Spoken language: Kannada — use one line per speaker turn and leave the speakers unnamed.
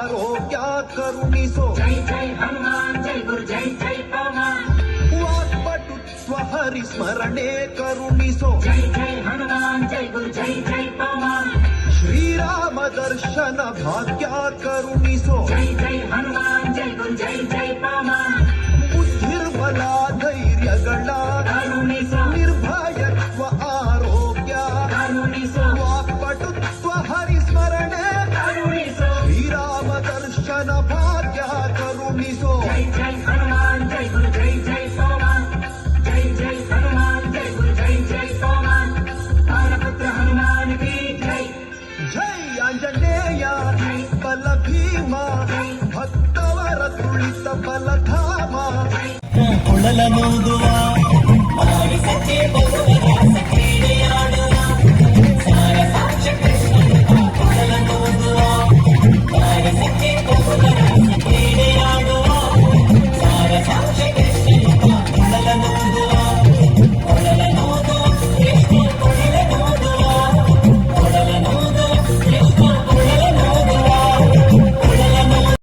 ಆರೋಗ್ಯ ಕರುಣಿಸೋ
ಜೈ ಜೈ ಹನುಮಾನ್ ಜೈ ಗುರು ಜೈ ಜೈ ಪವಮಾನ್
ವಾಕ್ಪಟುತ್ವ ಹರಿಸ್ಮರಣೆ ಕರುಣಿಸೋ
ಜೈ ಜೈ ಹನುಮಾನ್ ಜೈ ಗುರು ಜೈ ಜೈ ಪವಮಾನ್
ಶ್ರೀರಾಮ ದರ್ಶನ ಭಾಗ್ಯ ಕರುಣಿಸೋ
ಜೈ ಜೈ ಹನುಮಾನ್ ಜೈ ಗುರು ಜೈ ಜೈ ಪವಮಾನ್
ಬುದ್ಧಿರ್ಬಲ ಧೈರ್ಯಗಳ
ಕರುಣಿಸೋ
ನಿರ್ಭಯತ್ವ ಆರೋಗ್ಯ
ಕರುಣಿಸೋ
ವಾಕ್ಪಟುತ್ವ ಹರಿಸ್ಮರಣೆ
ಕರುಣಿಸೋ
ಶ್ರೀರಾಮ ದರ್ಶನ ಭಾಗ್ಯ ಕರುಣಿಸೋ
ಜೈ ಜೈ ಹನುಮಾನ್ ಜೈ ಗುರು ಜೈ ಜೈ ಪವಮಾನ್ ಜೈ ಜೈ ಹನುಮಾನ್ ಜೈ ಗುರು ಜೈ ಜೈ ಪವಮಾನ್ ಪವನಪುತ್ರ ಹನುಮಾನ್ ಕಿ ಜೈ
ಜೈ ಆಂಜನೇಯ ಬಲ ಭೀಮ ಭಕ್ತವರ ತುಳಿತ ಬಲಧಾಮ
ಕೊಳಲನೂದುವ ಮಾರಿ ಸಚ್ಚೆ ಬಸವರಾಸ ಕ್ರೀಡೆಯಾಡ